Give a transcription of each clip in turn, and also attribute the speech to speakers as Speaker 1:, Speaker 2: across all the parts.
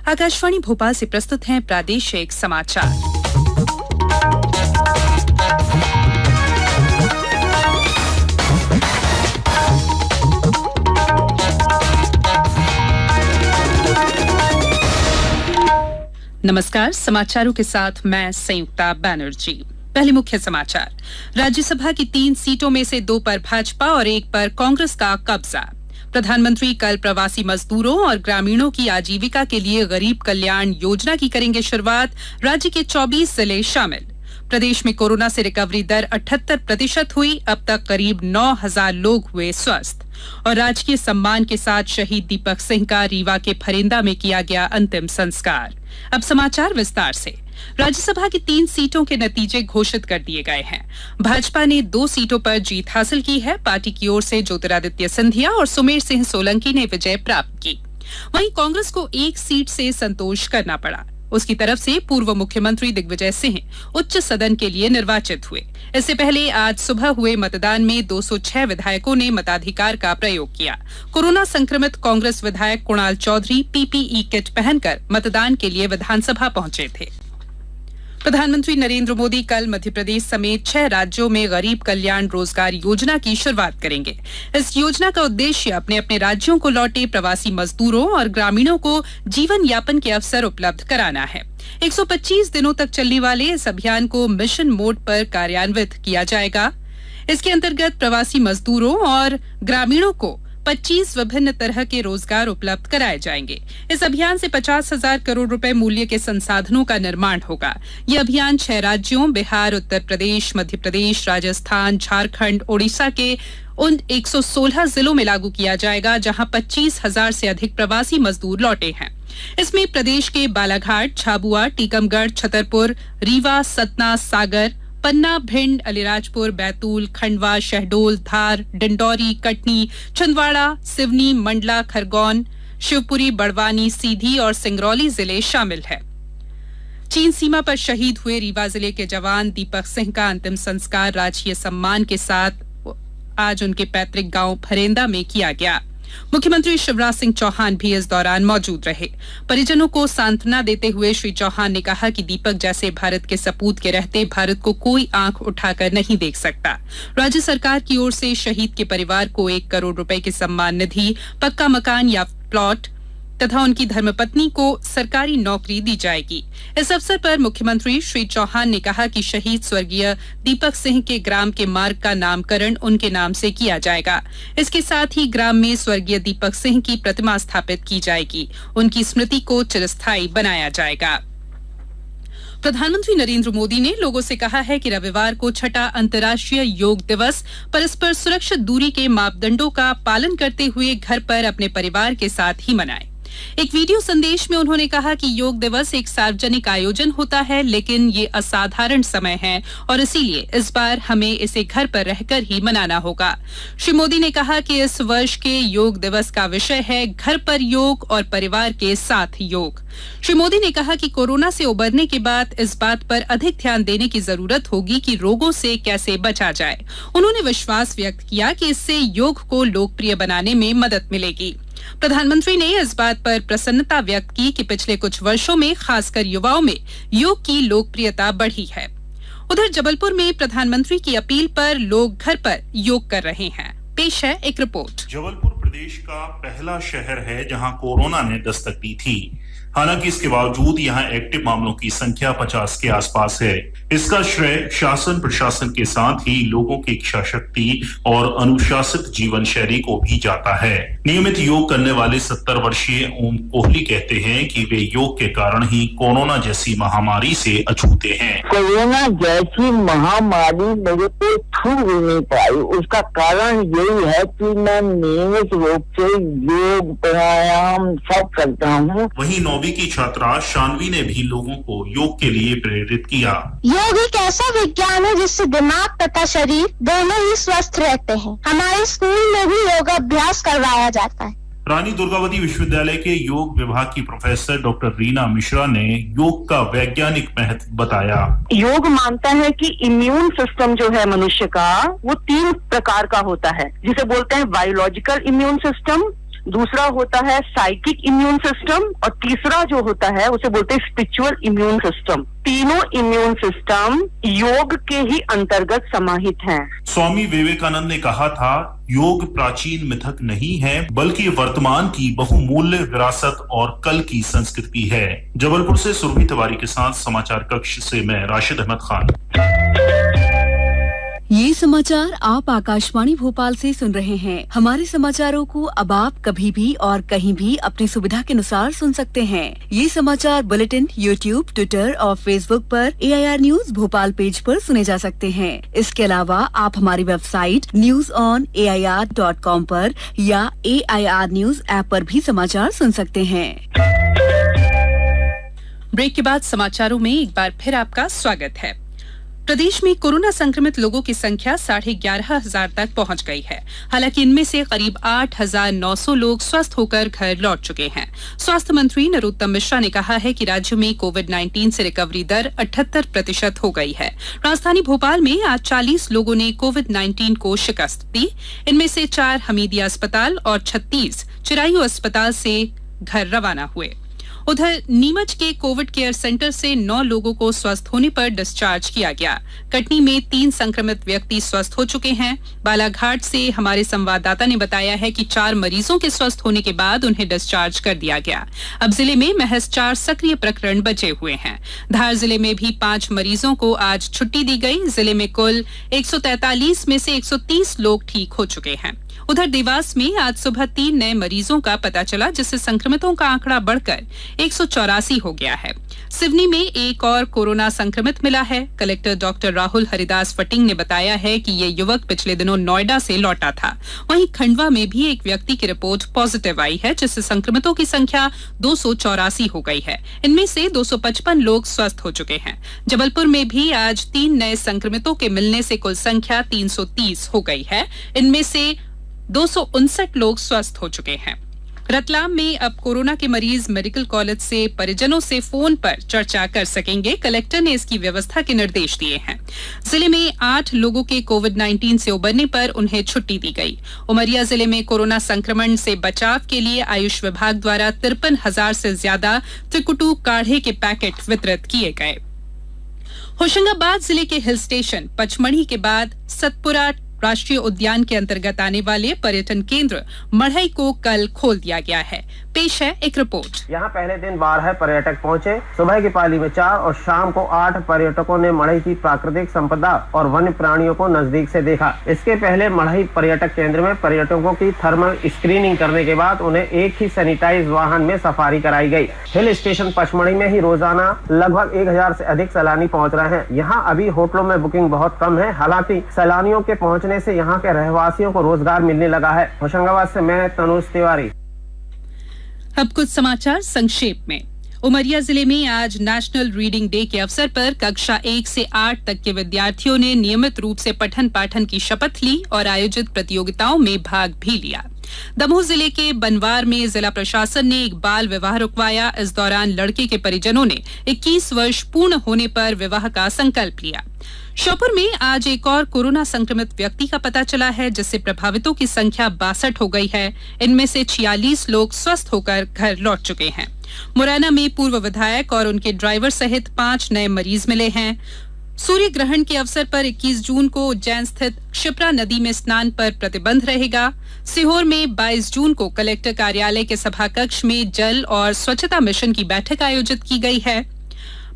Speaker 1: आकाशवाणी भोपाल से प्रस्तुत हैं प्रादेशिक समाचार। नमस्कार, समाचारों के साथ मैं संयुक्ता बैनर्जी। पहले मुख्य समाचार। राज्यसभा की 3 सीटों में से 2 पर भाजपा और 1 पर कांग्रेस का कब्जा। प्रधानमंत्री कल प्रवासी मजदूरों और ग्रामीणों की आजीविका के लिए गरीब कल्याण योजना की करेंगे शुरुआत। राज्य के 24 जिले शामिल। प्रदेश में कोरोना से रिकवरी दर 78% हुई। अब तक करीब 9,000 लोग हुए स्वस्थ। और राजकीय सम्मान के साथ शहीद दीपक सिंह का रीवा के फरेंदा में किया गया अंतिम संस्कार। अब समाचार विस्तार से। राज्यसभा की 3 सीटों के नतीजे घोषित कर दिए गए हैं। भाजपा ने 2 सीटों पर जीत हासिल की है। पार्टी की ओर से ज्योतिरादित्य सिंधिया और सुमेर सिंह सोलंकी ने विजय प्राप्त की। वहीं कांग्रेस को 1 सीट से संतोष करना पड़ा। उसकी तरफ से पूर्व मुख्यमंत्री दिग्विजय सिंह उच्च सदन के लिए निर्वाचित हुए। इससे पहले आज सुबह हुए मतदान में 206 विधायकों ने मताधिकार का प्रयोग किया। कोरोना संक्रमित कांग्रेस विधायक कुणाल चौधरी पीपीई किट पहनकर मतदान के लिए विधानसभा पहुंचे थे। प्रधानमंत्री नरेंद्र मोदी कल मध्य प्रदेश समेत 6 राज्यों में गरीब कल्याण रोजगार योजना की शुरुआत करेंगे। इस योजना का उद्देश्य अपने अपने राज्यों को लौटे प्रवासी मजदूरों और ग्रामीणों को जीवन यापन के अवसर उपलब्ध कराना है। 125 दिनों तक चलने वाले इस अभियान को मिशन मोड पर कार्यान्वित किया जाएगा। इसके अंतर्गत प्रवासी मजदूरों और ग्रामीणों को 25 विभिन्न तरह के रोजगार उपलब्ध कराए जाएंगे। इस अभियान से 50,000 करोड़ रुपए मूल्य के संसाधनों का निर्माण होगा। यह अभियान 6 राज्यों बिहार, उत्तर प्रदेश, मध्य प्रदेश, राजस्थान, झारखंड, ओडिशा के उन 116 जिलों में लागू किया जाएगा जहां 25,000 से अधिक प्रवासी मजदूर लौटे हैं। इसमें प्रदेश के बालाघाट, झाबुआ, टीकमगढ़, छतरपुर, रीवा, सतना, सागर, पन्ना, भिंड, अलीराजपुर, बैतूल, खंडवा, शहडोल, धार, डिंडौरी, कटनी, छिंदवाड़ा, सिवनी, मंडला, खरगोन, शिवपुरी, बड़वानी, सीधी और सिंगरौली जिले शामिल हैं। चीन सीमा पर शहीद हुए रीवा जिले के जवान दीपक सिंह का अंतिम संस्कार राजकीय सम्मान के साथ आज उनके पैतृक गांव फरेंदा में किया गया। मुख्यमंत्री शिवराज सिंह चौहान भी इस दौरान मौजूद रहे। परिजनों को सांत्वना देते हुए श्री चौहान ने कहा कि दीपक जैसे भारत के सपूत के रहते भारत को कोई आंख उठाकर नहीं देख सकता। राज्य सरकार की ओर से शहीद के परिवार को 1 करोड़ रुपए की सम्मान निधि, पक्का मकान या प्लॉट तथा उनकी धर्मपत्नी को सरकारी नौकरी दी जाएगी। इस अवसर पर मुख्यमंत्री श्री चौहान ने कहा कि शहीद स्वर्गीय दीपक सिंह के ग्राम के मार्ग का नामकरण उनके नाम से किया जाएगा। इसके साथ ही ग्राम में स्वर्गीय दीपक सिंह की प्रतिमा स्थापित की जाएगी। उनकी स्मृति को चिरस्थायी बनाया जाएगा। प्रधानमंत्री नरेंद्र मोदी ने लोगों से कहा है कि रविवार को 6वां अंतर्राष्ट्रीय योग दिवस परस्पर सुरक्षित दूरी के मापदंडों का पालन करते हुए घर पर अपने परिवार के साथ ही मनाएं। एक वीडियो संदेश में उन्होंने कहा कि योग दिवस एक सार्वजनिक आयोजन होता है, लेकिन ये असाधारण समय है और इसीलिए इस बार हमें इसे घर पर रहकर ही मनाना होगा। श्री मोदी ने कहा कि इस वर्ष के योग दिवस का विषय है घर पर योग और परिवार के साथ योग। श्री मोदी ने कहा कि कोरोना से उबरने के बाद इस बात पर अधिक ध्यान देने की जरूरत होगी कि रोगों से कैसे बचा जाए। उन्होंने विश्वास व्यक्त किया कि इससे योग को लोकप्रिय बनाने में मदद मिलेगी। प्रधानमंत्री ने इस बात पर प्रसन्नता व्यक्त की कि पिछले कुछ वर्षों में खासकर युवाओं में योग की लोकप्रियता बढ़ी है। उधर जबलपुर में प्रधानमंत्री की अपील पर लोग घर पर योग कर रहे हैं। पेश है एक रिपोर्ट।
Speaker 2: जबलपुर प्रदेश का पहला शहर है जहां कोरोना ने दस्तक दी थी। हालांकि इसके बावजूद यहां एक्टिव मामलों की संख्या 50 के आसपास है। इसका श्रेय शासन प्रशासन के साथ ही लोगों की इच्छा शक्ति और अनुशासित जीवन शैली को भी जाता है। नियमित योग करने वाले 70 वर्षीय ओम कोहली कहते हैं कि वे योग के कारण ही कोरोना जैसी महामारी से अछूते हैं।
Speaker 3: कोरोना जैसी महामारी मेरे को छू भी नहीं पाई। उसका कारण यही है कि मैं नियमित रूप से योग प्राणायाम सब करता हूँ।
Speaker 2: वहीं 9वीं की छात्रा शानवी ने भी लोगों को योग के लिए प्रेरित किया।
Speaker 4: योग एक ऐसा विज्ञान है जिससे दिमाग तथा शरीर दोनों ही स्वस्थ रहते हैं। हमारे स्कूल में भी योगाभ्यास करवाया जाता है।
Speaker 2: रानी दुर्गावती विश्वविद्यालय के योग विभाग की प्रोफेसर डॉक्टर रीना मिश्रा ने योग का वैज्ञानिक महत्व बताया।
Speaker 5: योग मानता है कि इम्यून सिस्टम जो है मनुष्य का वो 3 प्रकार का होता है, जिसे बोलते हैं बायोलॉजिकल इम्यून सिस्टम, दूसरा होता है साइकिक इम्यून सिस्टम और तीसरा जो होता है उसे बोलते हैं स्पिरिचुअल इम्यून सिस्टम। तीनों इम्यून सिस्टम योग के ही अंतर्गत समाहित हैं।
Speaker 2: स्वामी विवेकानंद ने कहा था, योग प्राचीन मिथक नहीं है बल्कि वर्तमान की बहुमूल्य विरासत और कल की संस्कृति है। जबलपुर से सुरभि तिवारी के साथ समाचार कक्ष से मैं राशिद अहमद खान।
Speaker 6: ये समाचार आप आकाशवाणी भोपाल से सुन रहे हैं। हमारे समाचारों को अब आप कभी भी और कहीं भी अपनी सुविधा के अनुसार सुन सकते हैं। ये समाचार बुलेटिन यूट्यूब, ट्विटर और फेसबुक पर AIR न्यूज भोपाल पेज पर सुने जा सकते हैं। इसके अलावा आप हमारी वेबसाइट newsonair.com पर या AIR न्यूज ऐप पर भी समाचार सुन सकते हैं।
Speaker 1: ब्रेक के बाद समाचारों में एक बार फिर आपका स्वागत है। प्रदेश में कोरोना संक्रमित लोगों की संख्या 11,500 तक पहुंच गई है। हालांकि इनमें से करीब 8,900 लोग स्वस्थ होकर घर लौट चुके हैं। स्वास्थ्य मंत्री नरोत्तम मिश्रा ने कहा है कि राज्य में कोविड-19 से रिकवरी दर 78% हो गई है। राजधानी भोपाल में आज 40 लोगों ने कोविड-19 को शिकस्त दी। इनमें से 4 हमीदिया अस्पताल और 36 चिरायू अस्पताल से घर रवाना हुए। उधर नीमच के कोविड केयर सेंटर से 9 लोगों को स्वस्थ होने पर डिस्चार्ज किया गया। कटनी में 3 संक्रमित व्यक्ति स्वस्थ हो चुके हैं। बालाघाट से हमारे संवाददाता ने बताया है कि 4 मरीजों के स्वस्थ होने के बाद उन्हें डिस्चार्ज कर दिया गया। अब जिले में महज 4 सक्रिय प्रकरण बचे हुए हैं। धार जिले में भी 5 मरीजों को आज छुट्टी दी गई। जिले में कुल 143 में से 130 लोग ठीक हो चुके हैं। उधर देवास में आज सुबह 3 नए मरीजों का पता चला, जिससे संक्रमितों का आंकड़ा बढ़कर 184 हो गया है। सिवनी में एक और कोरोना संक्रमित मिला है। कलेक्टर डॉक्टर राहुल हरिदास फटिंग ने बताया है कि ये युवक पिछले दिनों नोएडा से लौटा था। वहीं खंडवा में भी एक व्यक्ति की रिपोर्ट पॉजिटिव आई है, जिससे संक्रमितों की संख्या 284 हो गई है। इनमें से 255 लोग स्वस्थ हो चुके हैं। जबलपुर में भी आज 3 नए संक्रमितों के मिलने से कुल संख्या 330 हो गई है। इनमें से 259 लोग स्वस्थ हो चुके हैं। रतलाम में अब कोरोना के मरीज मेडिकल कॉलेज से परिजनों से फोन पर चर्चा कर सकेंगे। कलेक्टर ने इसकी व्यवस्था के निर्देश दिए हैं। जिले में 8 लोगों के कोविड-19 से उबरने पर उन्हें छुट्टी दी गई। उमरिया जिले में कोरोना संक्रमण से बचाव के लिए आयुष विभाग द्वारा 53,000 से ज्यादा त्रिकुटू काढ़े के पैकेट वितरित किए गए। होशंगाबाद जिले के हिल स्टेशन पचमढ़ी के बाद सतपुरा राष्ट्रीय उद्यान के अंतर्गत आने वाले पर्यटन केंद्र मढ़ई को कल खोल दिया गया है। पेश है एक रिपोर्ट।
Speaker 7: यहाँ पहले दिन 12 पर्यटक पहुँचे। सुबह की पाली में 4 और शाम को 8 पर्यटकों ने मढ़ई की प्राकृतिक संपदा और वन्य प्राणियों को नजदीक से देखा। इसके पहले मढ़ई पर्यटक केंद्र में पर्यटकों की थर्मल स्क्रीनिंग करने के बाद उन्हें एक ही सैनिटाइज वाहन में सफारी कराई गई। हिल स्टेशन पचमढ़ी में ही रोजाना लगभग 1000 से अधिक सैलानी पहुँच रहे हैं। यहाँ अभी होटलों में बुकिंग बहुत कम है। हालांकि सैलानियों के पहुँचने से यहाँ के रहवासियों को रोजगार मिलने लगा है। होशंगाबाद से मैं तनुज तिवारी।
Speaker 1: अब कुछ समाचार संक्षेप में। उमरिया जिले में आज नेशनल रीडिंग डे के अवसर पर कक्षा 1 से 8 तक के विद्यार्थियों ने नियमित रूप से पठन पाठन की शपथ ली और आयोजित प्रतियोगिताओं में भाग भी लिया। दमोह जिले के बनवार में जिला प्रशासन ने एक बाल विवाह रुकवाया। इस दौरान लड़के के परिजनों ने 21 वर्ष पूर्ण होने पर विवाह का संकल्प लिया। श्योपुर में आज एक और कोरोना संक्रमित व्यक्ति का पता चला है, जिससे प्रभावितों की संख्या 62 हो गई है। इनमें से 46 लोग स्वस्थ होकर घर लौट चुके हैं। मुरैना में पूर्व विधायक और उनके ड्राइवर सहित 5 नए मरीज मिले हैं। सूर्य ग्रहण के अवसर पर 21 जून को उज्जैन स्थित क्षिप्रा नदी में स्नान पर प्रतिबंध रहेगा। सीहोर में 22 जून को कलेक्टर कार्यालय के सभा कक्ष में जल और स्वच्छता मिशन की बैठक आयोजित की गई है।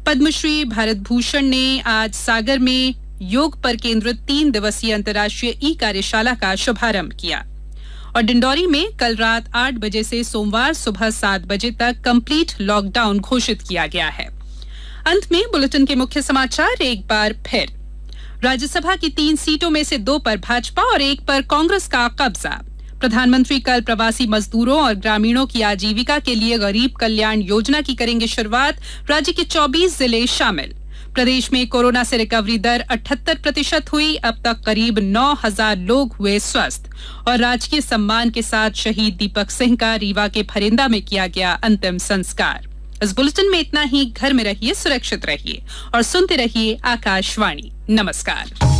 Speaker 1: पद्मश्री भारत भूषण ने आज सागर में योग पर केंद्रित 3 दिवसीय अंतर्राष्ट्रीय ई कार्यशाला का शुभारंभ किया। और डिंडौरी में कल रात 8 बजे से सोमवार सुबह 7 बजे तक कंप्लीट लॉकडाउन घोषित किया गया है। अंत में बुलेटिन के मुख्य समाचार एक बार फिर। राज्यसभा की 3 सीटों में से 2 पर भाजपा और 1 पर कांग्रेस का कब्जा। प्रधानमंत्री कल प्रवासी मजदूरों और ग्रामीणों की आजीविका के लिए गरीब कल्याण योजना की करेंगे शुरुआत। राज्य के 24 जिले शामिल। प्रदेश में कोरोना से रिकवरी दर 78% हुई। अब तक करीब 9,000 लोग हुए स्वस्थ। और राजकीय सम्मान के साथ शहीद दीपक सिंह का रीवा के फरिंदा में किया गया अंतिम संस्कार। इस बुलेटिन में इतना ही। घर में रहिए, सुरक्षित रहिए और सुनते रहिए आकाशवाणी। नमस्कार।